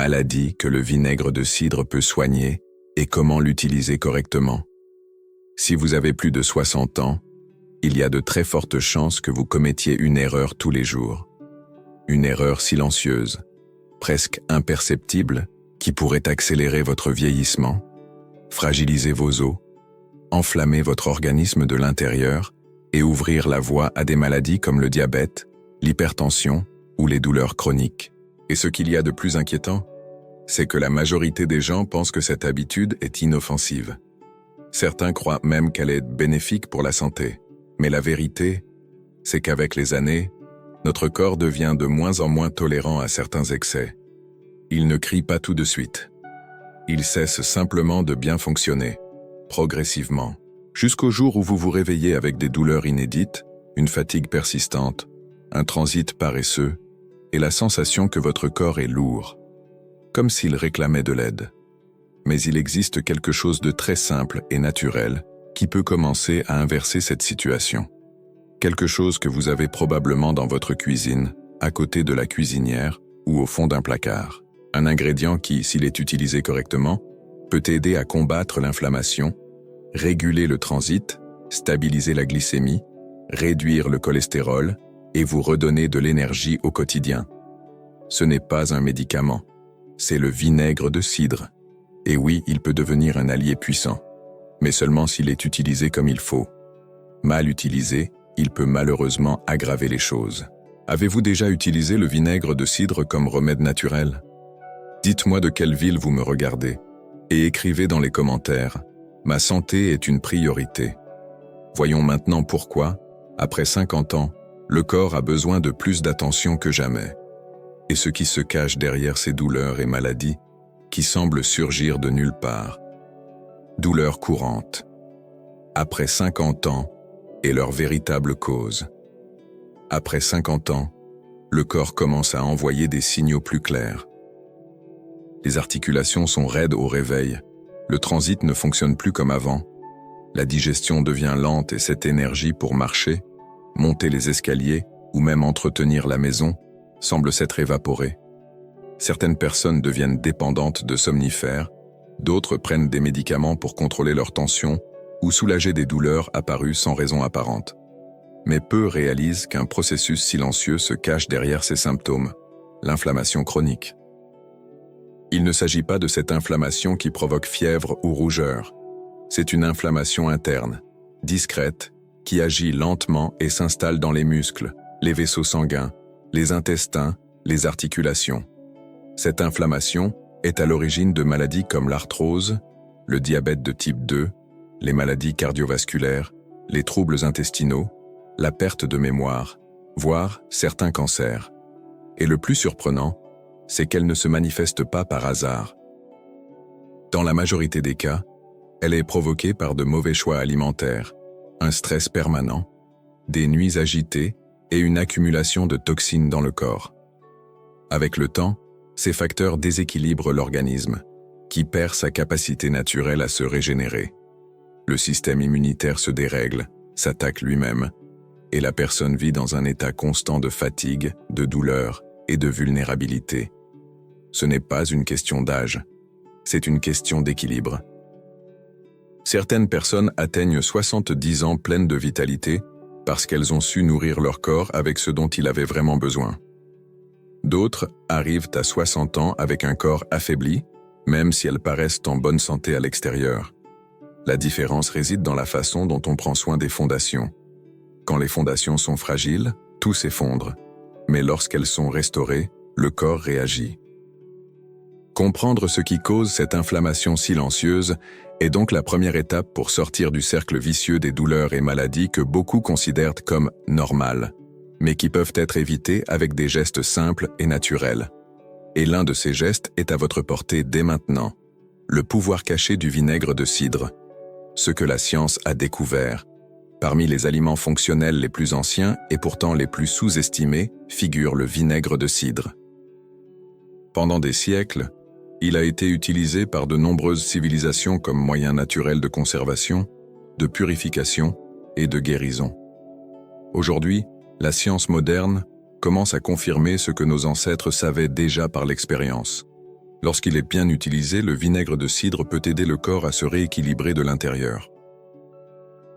maladies que le vinaigre de cidre peut soigner et comment l'utiliser correctement. Si vous avez plus de 60 ans, il y a de très fortes chances que vous commettiez une erreur tous les jours. Une erreur silencieuse, presque imperceptible, qui pourrait accélérer votre vieillissement, fragiliser vos os, enflammer votre organisme de l'intérieur et ouvrir la voie à des maladies comme le diabète, l'hypertension ou les douleurs chroniques. Et ce qu'il y a de plus inquiétant, c'est que la majorité des gens pensent que cette habitude est inoffensive. Certains croient même qu'elle est bénéfique pour la santé. Mais la vérité, c'est qu'avec les années, notre corps devient de moins en moins tolérant à certains excès. Il ne crie pas tout de suite. Il cesse simplement de bien fonctionner, progressivement, jusqu'au jour où vous vous réveillez avec des douleurs inédites, une fatigue persistante, un transit paresseux et la sensation que votre corps est lourd, comme s'il réclamait de l'aide. Mais il existe quelque chose de très simple et naturel qui peut commencer à inverser cette situation. Quelque chose que vous avez probablement dans votre cuisine, à côté de la cuisinière ou au fond d'un placard. Un ingrédient qui, s'il est utilisé correctement, peut aider à combattre l'inflammation, réguler le transit, stabiliser la glycémie, réduire le cholestérol et vous redonner de l'énergie au quotidien. Ce n'est pas un médicament, c'est le vinaigre de cidre. Et oui, il peut devenir un allié puissant, mais seulement s'il est utilisé comme il faut. Mal utilisé, il peut malheureusement aggraver les choses. Avez-vous déjà utilisé le vinaigre de cidre comme remède naturel? Dites-moi de quelle ville vous me regardez, et écrivez dans les commentaires « Ma santé est une priorité ». Voyons maintenant pourquoi, après 50 ans, le corps a besoin de plus d'attention que jamais. Et ce qui se cache derrière ces douleurs et maladies, qui semblent surgir de nulle part. Douleurs courantes. Après 50 ans, et leur véritable cause. Après 50 ans, le corps commence à envoyer des signaux plus clairs. Les articulations sont raides au réveil, le transit ne fonctionne plus comme avant, la digestion devient lente et cette énergie pour marcher, monter les escaliers ou même entretenir la maison semble s'être évaporée. Certaines personnes deviennent dépendantes de somnifères, d'autres prennent des médicaments pour contrôler leur tension ou soulager des douleurs apparues sans raison apparente. Mais peu réalisent qu'un processus silencieux se cache derrière ces symptômes, l'inflammation chronique. Il ne s'agit pas de cette inflammation qui provoque fièvre ou rougeur. C'est une inflammation interne, discrète, qui agit lentement et s'installe dans les muscles, les vaisseaux sanguins, les intestins, les articulations. Cette inflammation est à l'origine de maladies comme l'arthrose, le diabète de type 2, les maladies cardiovasculaires, les troubles intestinaux, la perte de mémoire, voire certains cancers. Et le plus surprenant, c'est qu'elle ne se manifeste pas par hasard. Dans la majorité des cas, elle est provoquée par de mauvais choix alimentaires, un stress permanent, des nuits agitées et une accumulation de toxines dans le corps. Avec le temps, ces facteurs déséquilibrent l'organisme, qui perd sa capacité naturelle à se régénérer. Le système immunitaire se dérègle, s'attaque lui-même, et la personne vit dans un état constant de fatigue, de douleur et de vulnérabilité. Ce n'est pas une question d'âge, c'est une question d'équilibre. Certaines personnes atteignent 70 ans pleines de vitalité parce qu'elles ont su nourrir leur corps avec ce dont il avait vraiment besoin. D'autres arrivent à 60 ans avec un corps affaibli, même si elles paraissent en bonne santé à l'extérieur. La différence réside dans la façon dont on prend soin des fondations. Quand les fondations sont fragiles, tout s'effondre. Mais lorsqu'elles sont restaurées, le corps réagit. Comprendre ce qui cause cette inflammation silencieuse est donc la première étape pour sortir du cercle vicieux des douleurs et maladies que beaucoup considèrent comme normales, mais qui peuvent être évitées avec des gestes simples et naturels. Et l'un de ces gestes est à votre portée dès maintenant. Le pouvoir caché du vinaigre de cidre. Ce que la science a découvert. Parmi les aliments fonctionnels les plus anciens et pourtant les plus sous-estimés figure le vinaigre de cidre. Pendant des siècles, il a été utilisé par de nombreuses civilisations comme moyen naturel de conservation, de purification et de guérison. Aujourd'hui, la science moderne commence à confirmer ce que nos ancêtres savaient déjà par l'expérience. Lorsqu'il est bien utilisé, le vinaigre de cidre peut aider le corps à se rééquilibrer de l'intérieur.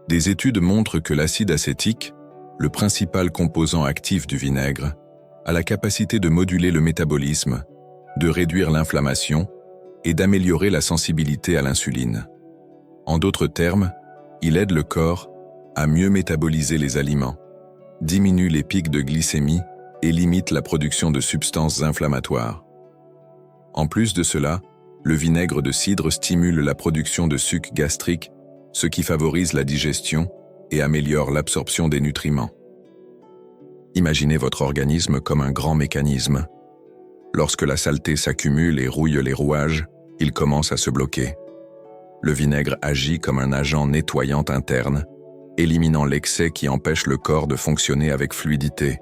Des études montrent que l'acide acétique, le principal composant actif du vinaigre, a la capacité de moduler le métabolisme, de réduire l'inflammation et d'améliorer la sensibilité à l'insuline. En d'autres termes, il aide le corps à mieux métaboliser les aliments, diminue les pics de glycémie et limite la production de substances inflammatoires. En plus de cela, le vinaigre de cidre stimule la production de suc gastrique, ce qui favorise la digestion et améliore l'absorption des nutriments. Imaginez votre organisme comme un grand mécanisme. Lorsque la saleté s'accumule et rouille les rouages, il commence à se bloquer. Le vinaigre agit comme un agent nettoyant interne, éliminant l'excès qui empêche le corps de fonctionner avec fluidité.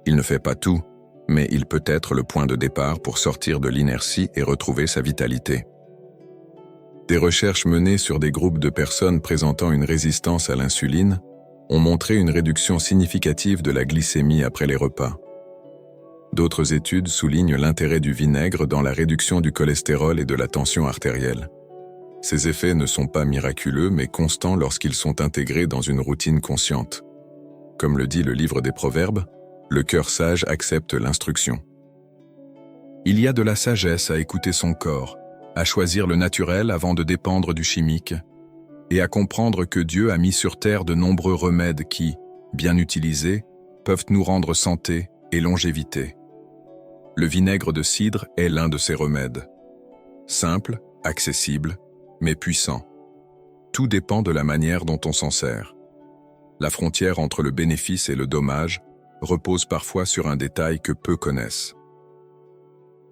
Il ne fait pas tout, mais il peut être le point de départ pour sortir de l'inertie et retrouver sa vitalité. Des recherches menées sur des groupes de personnes présentant une résistance à l'insuline ont montré une réduction significative de la glycémie après les repas. D'autres études soulignent l'intérêt du vinaigre dans la réduction du cholestérol et de la tension artérielle. Ces effets ne sont pas miraculeux mais constants lorsqu'ils sont intégrés dans une routine consciente. Comme le dit le livre des Proverbes, le cœur sage accepte l'instruction. Il y a de la sagesse à écouter son corps, à choisir le naturel avant de dépendre du chimique, et à comprendre que Dieu a mis sur terre de nombreux remèdes qui, bien utilisés, peuvent nous rendre santé et longévité. Le vinaigre de cidre est l'un de ces remèdes. Simple, accessible, mais puissant. Tout dépend de la manière dont on s'en sert. La frontière entre le bénéfice et le dommage repose parfois sur un détail que peu connaissent.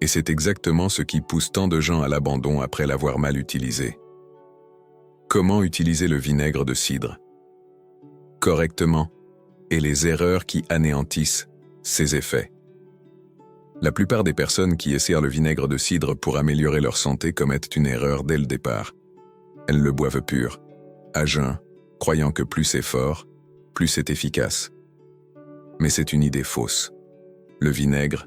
Et c'est exactement ce qui pousse tant de gens à l'abandon après l'avoir mal utilisé. Comment utiliser le vinaigre de cidre correctement et les erreurs qui anéantissent ses effets. La plupart des personnes qui essaient le vinaigre de cidre pour améliorer leur santé commettent une erreur dès le départ. Elles le boivent pur, à jeun, croyant que plus c'est fort, plus c'est efficace. Mais c'est une idée fausse. Le vinaigre,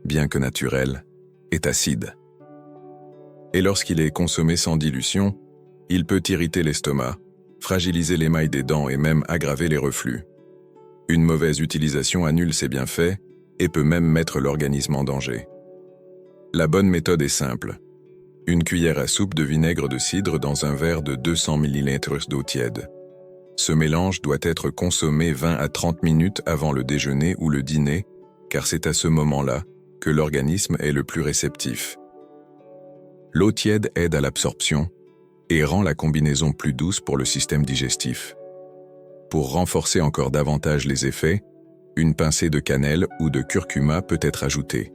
bien que naturel, est acide. Et lorsqu'il est consommé sans dilution, il peut irriter l'estomac, fragiliser l'émail des dents et même aggraver les reflux. Une mauvaise utilisation annule ses bienfaits et peut même mettre l'organisme en danger. La bonne méthode est simple. Une cuillère à soupe de vinaigre de cidre dans un verre de 200 ml d'eau tiède. Ce mélange doit être consommé 20 à 30 minutes avant le déjeuner ou le dîner, car c'est à ce moment-là que l'organisme est le plus réceptif. L'eau tiède aide à l'absorption et rend la combinaison plus douce pour le système digestif. Pour renforcer encore davantage les effets, une pincée de cannelle ou de curcuma peut être ajoutée.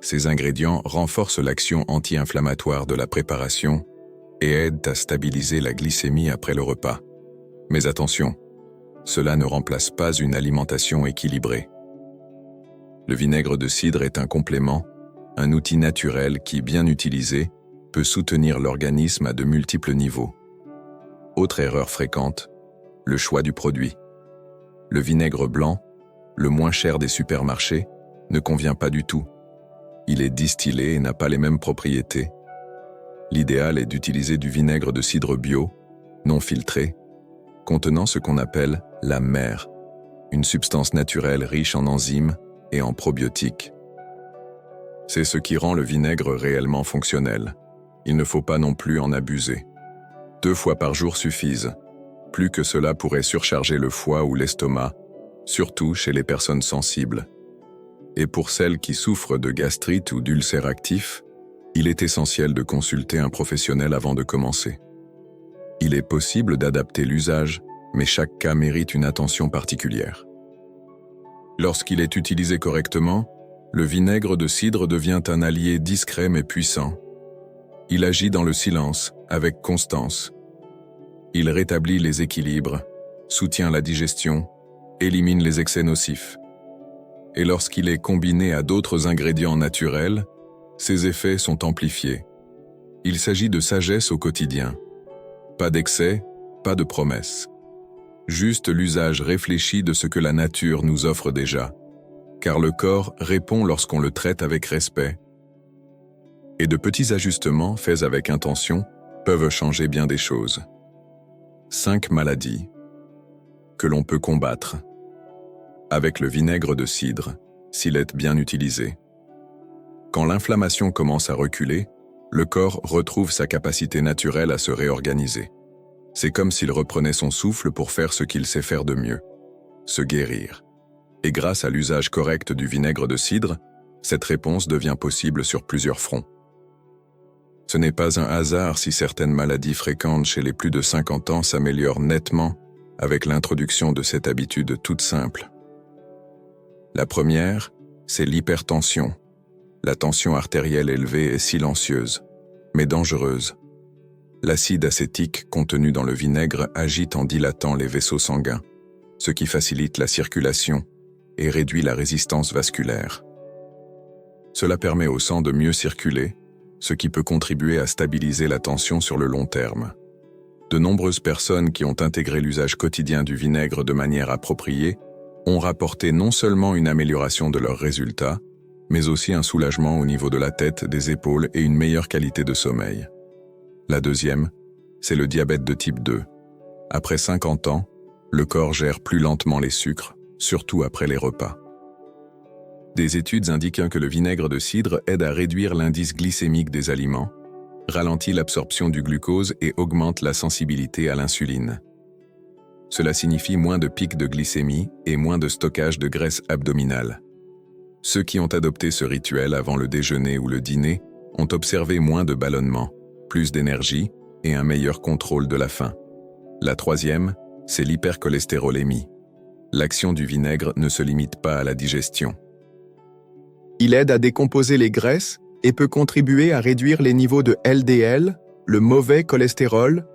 Ces ingrédients renforcent l'action anti-inflammatoire de la préparation et aident à stabiliser la glycémie après le repas. Mais attention, cela ne remplace pas une alimentation équilibrée. Le vinaigre de cidre est un complément, un outil naturel qui, bien utilisé, peut soutenir l'organisme à de multiples niveaux. Autre erreur fréquente, le choix du produit. Le vinaigre blanc, le moins cher des supermarchés, ne convient pas du tout. Il est distillé et n'a pas les mêmes propriétés. L'idéal est d'utiliser du vinaigre de cidre bio, non filtré, contenant ce qu'on appelle la mer, une substance naturelle riche en enzymes et en probiotiques. C'est ce qui rend le vinaigre réellement fonctionnel. Il ne faut pas non plus en abuser. 2 fois par jour suffisent. Plus que cela pourrait surcharger le foie ou l'estomac, surtout chez les personnes sensibles. Et pour celles qui souffrent de gastrite ou d'ulcères actifs, il est essentiel de consulter un professionnel avant de commencer. Il est possible d'adapter l'usage, mais chaque cas mérite une attention particulière. Lorsqu'il est utilisé correctement, le vinaigre de cidre devient un allié discret mais puissant. Il agit dans le silence, avec constance. Il rétablit les équilibres, soutient la digestion, élimine les excès nocifs. Et lorsqu'il est combiné à d'autres ingrédients naturels, ses effets sont amplifiés. Il s'agit de sagesse au quotidien. Pas d'excès, pas de promesses. Juste l'usage réfléchi de ce que la nature nous offre déjà. Car le corps répond lorsqu'on le traite avec respect. Et de petits ajustements faits avec intention peuvent changer bien des choses. 5 maladies que l'on peut combattre avec le vinaigre de cidre, s'il est bien utilisé. Quand l'inflammation commence à reculer, le corps retrouve sa capacité naturelle à se réorganiser. C'est comme s'il reprenait son souffle pour faire ce qu'il sait faire de mieux, se guérir. Et grâce à l'usage correct du vinaigre de cidre, cette réponse devient possible sur plusieurs fronts. Ce n'est pas un hasard si certaines maladies fréquentes chez les plus de 50 ans s'améliorent nettement avec l'introduction de cette habitude toute simple. La première, c'est l'hypertension. La tension artérielle élevée est silencieuse, mais dangereuse. L'acide acétique contenu dans le vinaigre agite en dilatant les vaisseaux sanguins, ce qui facilite la circulation et réduit la résistance vasculaire. Cela permet au sang de mieux circuler, ce qui peut contribuer à stabiliser la tension sur le long terme. De nombreuses personnes qui ont intégré l'usage quotidien du vinaigre de manière appropriée ont rapporté non seulement une amélioration de leurs résultats, mais aussi un soulagement au niveau de la tête, des épaules et une meilleure qualité de sommeil. La deuxième, c'est le diabète de type 2. Après 50 ans, le corps gère plus lentement les sucres, surtout après les repas. Des études indiquent que le vinaigre de cidre aide à réduire l'indice glycémique des aliments, ralentit l'absorption du glucose et augmente la sensibilité à l'insuline. Cela signifie moins de pics de glycémie et moins de stockage de graisse abdominale. Ceux qui ont adopté ce rituel avant le déjeuner ou le dîner ont observé moins de ballonnements, plus d'énergie et un meilleur contrôle de la faim. La troisième, c'est l'hypercholestérolémie. L'action du vinaigre ne se limite pas à la digestion. Il aide à décomposer les graisses et peut contribuer à réduire les niveaux de LDL, le mauvais cholestérol,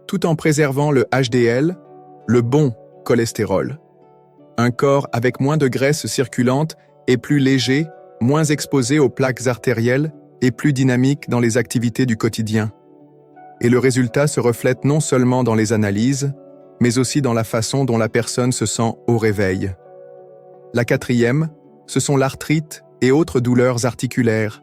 tout en préservant le HDL, le bon cholestérol. Un corps avec moins de graisse circulante est plus léger, moins exposé aux plaques artérielles et plus dynamique dans les activités du quotidien. Et le résultat se reflète non seulement dans les analyses, mais aussi dans la façon dont la personne se sent au réveil. La quatrième, ce sont l'arthrite et autres douleurs articulaires.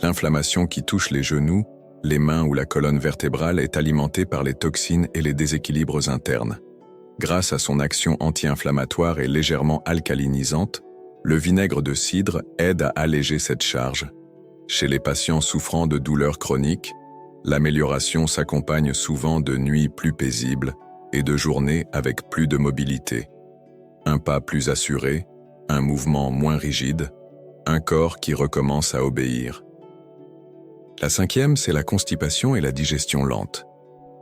L'inflammation qui touche les genoux, les mains ou la colonne vertébrale est alimentée par les toxines et les déséquilibres internes. Grâce à son action anti-inflammatoire et légèrement alcalinisante, le vinaigre de cidre aide à alléger cette charge. Chez les patients souffrant de douleurs chroniques, l'amélioration s'accompagne souvent de nuits plus paisibles et de journées avec plus de mobilité. Un pas plus assuré, un mouvement moins rigide, un corps qui recommence à obéir. La cinquième, c'est la constipation et la digestion lente.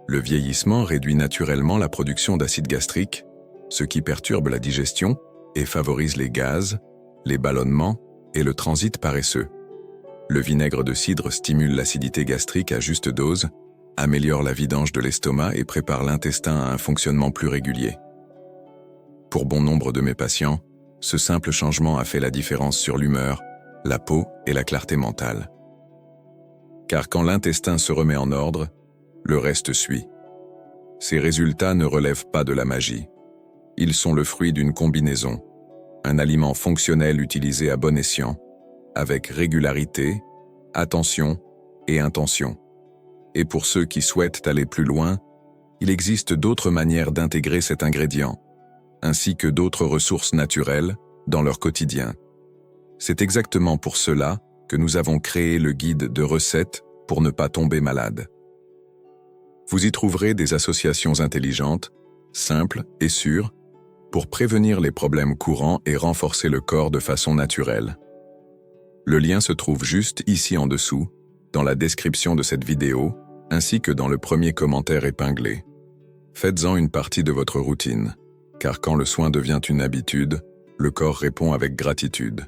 Le vieillissement réduit naturellement la production d'acide gastrique, ce qui perturbe la digestion et favorise les gaz, les ballonnements et le transit paresseux. Le vinaigre de cidre stimule l'acidité gastrique à juste dose, améliore la vidange de l'estomac et prépare l'intestin à un fonctionnement plus régulier. Pour bon nombre de mes patients, ce simple changement a fait la différence sur l'humeur, la peau et la clarté mentale. Car quand l'intestin se remet en ordre, le reste suit. Ces résultats ne relèvent pas de la magie. Ils sont le fruit d'une combinaison, un aliment fonctionnel utilisé à bon escient, avec régularité, attention et intention. Et pour ceux qui souhaitent aller plus loin, il existe d'autres manières d'intégrer cet ingrédient, ainsi que d'autres ressources naturelles dans leur quotidien. C'est exactement pour cela que nous avons créé le guide de recettes pour ne pas tomber malade. Vous y trouverez des associations intelligentes, simples et sûres, pour prévenir les problèmes courants et renforcer le corps de façon naturelle. Le lien se trouve juste ici en dessous, dans la description de cette vidéo, ainsi que dans le premier commentaire épinglé. Faites-en une partie de votre routine, car quand le soin devient une habitude, le corps répond avec gratitude.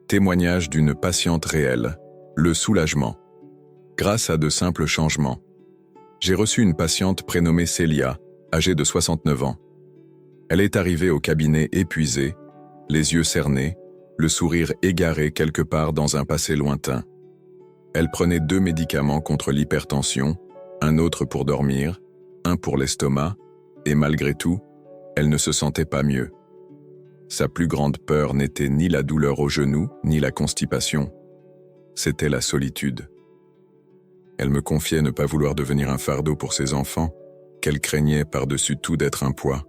Témoignage d'une patiente réelle, le soulagement. Grâce à de simples changements, j'ai reçu une patiente prénommée Célia, âgée de 69 ans. Elle est arrivée au cabinet épuisée, les yeux cernés, le sourire égaré quelque part dans un passé lointain. Elle prenait 2 médicaments contre l'hypertension, un autre pour dormir, un pour l'estomac, et malgré tout, elle ne se sentait pas mieux. Sa plus grande peur n'était ni la douleur au genou, ni la constipation. c'était la solitude. Elle me confiait ne pas vouloir devenir un fardeau pour ses enfants, qu'elle craignait par-dessus tout d'être un poids.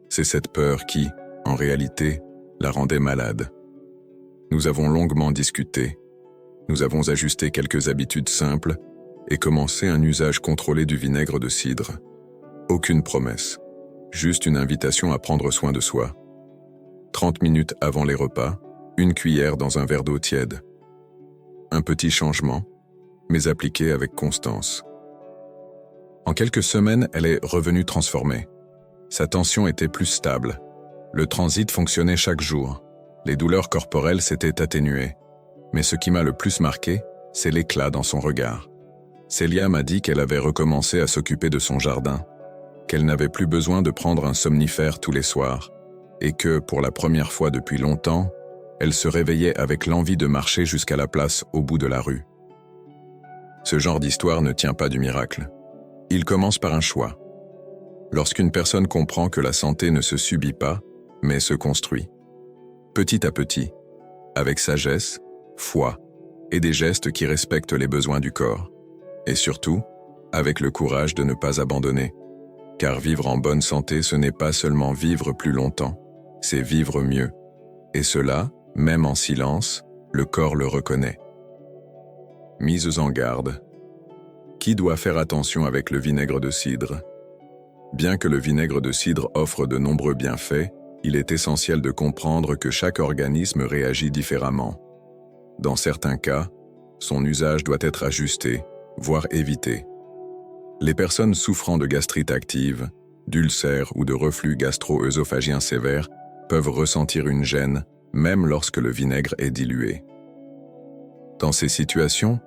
C'est cette peur qui, en réalité, la rendait malade. Nous avons longuement discuté. Nous avons ajusté quelques habitudes simples et commencé un usage contrôlé du vinaigre de cidre. Aucune promesse, juste une invitation à prendre soin de soi. 30 minutes avant les repas, une cuillère dans un verre d'eau tiède. Un petit changement, mais appliqué avec constance. En quelques semaines, elle est revenue transformée. Sa tension était plus stable. Le transit fonctionnait chaque jour. Les douleurs corporelles s'étaient atténuées. Mais ce qui m'a le plus marqué, c'est l'éclat dans son regard. Célia m'a dit qu'elle avait recommencé à s'occuper de son jardin, qu'elle n'avait plus besoin de prendre un somnifère tous les soirs, et que, pour la première fois depuis longtemps, elle se réveillait avec l'envie de marcher jusqu'à la place au bout de la rue. Ce genre d'histoire ne tient pas du miracle. Il commence par un choix. Lorsqu'une personne comprend que la santé ne se subit pas, mais se construit. Petit à petit, avec sagesse, foi et des gestes qui respectent les besoins du corps. Et surtout, avec le courage de ne pas abandonner. Car vivre en bonne santé, ce n'est pas seulement vivre plus longtemps, c'est vivre mieux. Et cela, même en silence, le corps le reconnaît. Mises en garde. Qui doit faire attention avec le vinaigre de cidre? Bien que le vinaigre de cidre offre de nombreux bienfaits, il est essentiel de comprendre que chaque organisme réagit différemment. Dans certains cas, son usage doit être ajusté, voire évité. Les personnes souffrant de gastrite active, d'ulcères ou de reflux gastro-œsophagien sévère peuvent ressentir une gêne, même lorsque le vinaigre est dilué. Dans ces situations,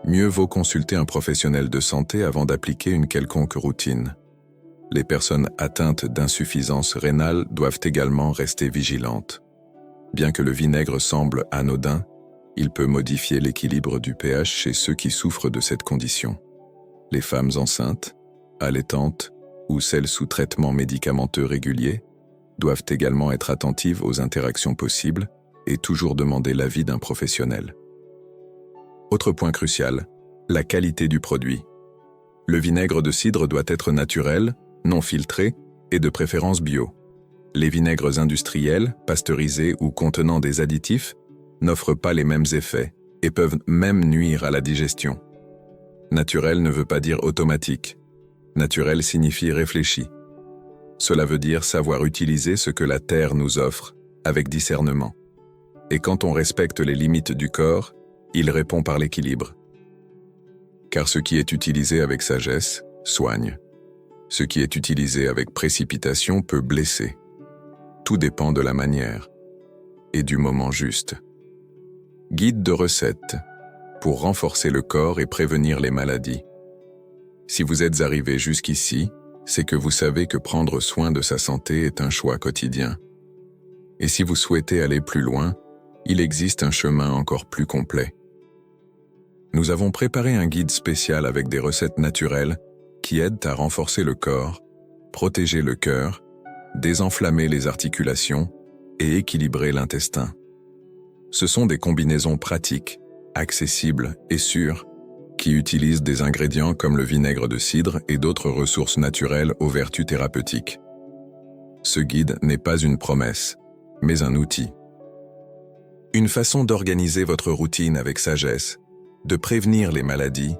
mieux vaut consulter un professionnel de santé avant d'appliquer une quelconque routine. Les personnes atteintes d'insuffisance rénale doivent également rester vigilantes. Bien que le vinaigre semble anodin, il peut modifier l'équilibre du pH chez ceux qui souffrent de cette condition. Les femmes enceintes, allaitantes ou celles sous traitement médicamenteux régulier doivent également être attentives aux interactions possibles et toujours demander l'avis d'un professionnel. Autre point crucial, la qualité du produit. Le vinaigre de cidre doit être naturel, non filtré et de préférence bio. Les vinaigres industriels, pasteurisés ou contenant des additifs n'offrent pas les mêmes effets et peuvent même nuire à la digestion. Naturel ne veut pas dire automatique. Naturel signifie réfléchi. Cela veut dire savoir utiliser ce que la terre nous offre avec discernement. Et quand on respecte les limites du corps, il répond par l'équilibre. Car ce qui est utilisé avec sagesse soigne. Ce qui est utilisé avec précipitation peut blesser. Tout dépend de la manière et du moment juste. Guide de recettes pour renforcer le corps et prévenir les maladies. Si vous êtes arrivé jusqu'ici, c'est que vous savez que prendre soin de sa santé est un choix quotidien. Et si vous souhaitez aller plus loin, il existe un chemin encore plus complet. Nous avons préparé un guide spécial avec des recettes naturelles qui aident à renforcer le corps, protéger le cœur, désenflammer les articulations et équilibrer l'intestin. Ce sont des combinaisons pratiques, accessibles et sûres, qui utilisent des ingrédients comme le vinaigre de cidre et d'autres ressources naturelles aux vertus thérapeutiques. Ce guide n'est pas une promesse, mais un outil. Une façon d'organiser votre routine avec sagesse, de prévenir les maladies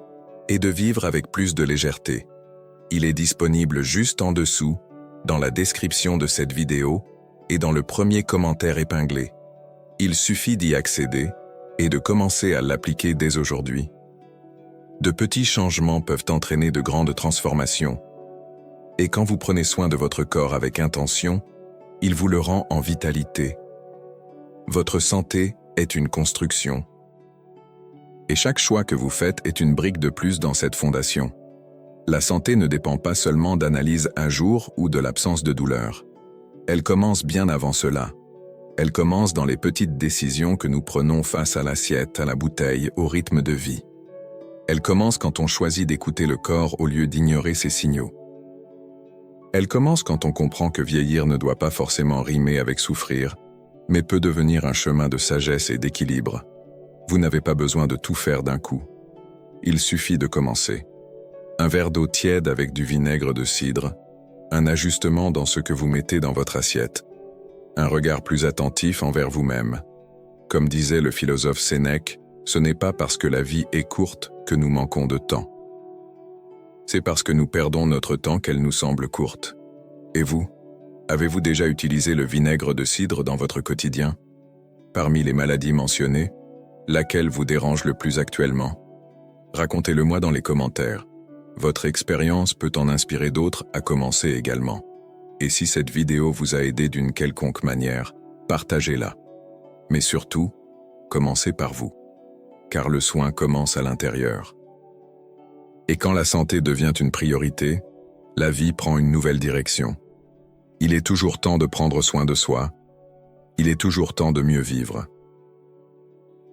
et de vivre avec plus de légèreté. Il est disponible juste en dessous, dans la description de cette vidéo et dans le premier commentaire épinglé. Il suffit d'y accéder et de commencer à l'appliquer dès aujourd'hui. De petits changements peuvent entraîner de grandes transformations. Et quand vous prenez soin de votre corps avec intention, il vous le rend en vitalité. Votre santé est une construction. Et chaque choix que vous faites est une brique de plus dans cette fondation. La santé ne dépend pas seulement d'analyse un jour ou de l'absence de douleur. Elle commence bien avant cela. Elle commence dans les petites décisions que nous prenons face à l'assiette, à la bouteille, au rythme de vie. Elle commence quand on choisit d'écouter le corps au lieu d'ignorer ses signaux. Elle commence quand on comprend que vieillir ne doit pas forcément rimer avec souffrir, mais peut devenir un chemin de sagesse et d'équilibre. Vous n'avez pas besoin de tout faire d'un coup. Il suffit de commencer. Un verre d'eau tiède avec du vinaigre de cidre, un ajustement dans ce que vous mettez dans votre assiette, un regard plus attentif envers vous-même. Comme disait le philosophe Sénèque, ce n'est pas parce que la vie est courte que nous manquons de temps. C'est parce que nous perdons notre temps qu'elle nous semble courte. Et vous, avez-vous déjà utilisé le vinaigre de cidre dans votre quotidien? Parmi les maladies mentionnées, laquelle vous dérange le plus actuellement? Racontez-le-moi dans les commentaires. Votre expérience peut en inspirer d'autres à commencer également. Et si cette vidéo vous a aidé d'une quelconque manière, partagez-la. Mais surtout, commencez par vous. Car le soin commence à l'intérieur. Et quand la santé devient une priorité, la vie prend une nouvelle direction. Il est toujours temps de prendre soin de soi. Il est toujours temps de mieux vivre.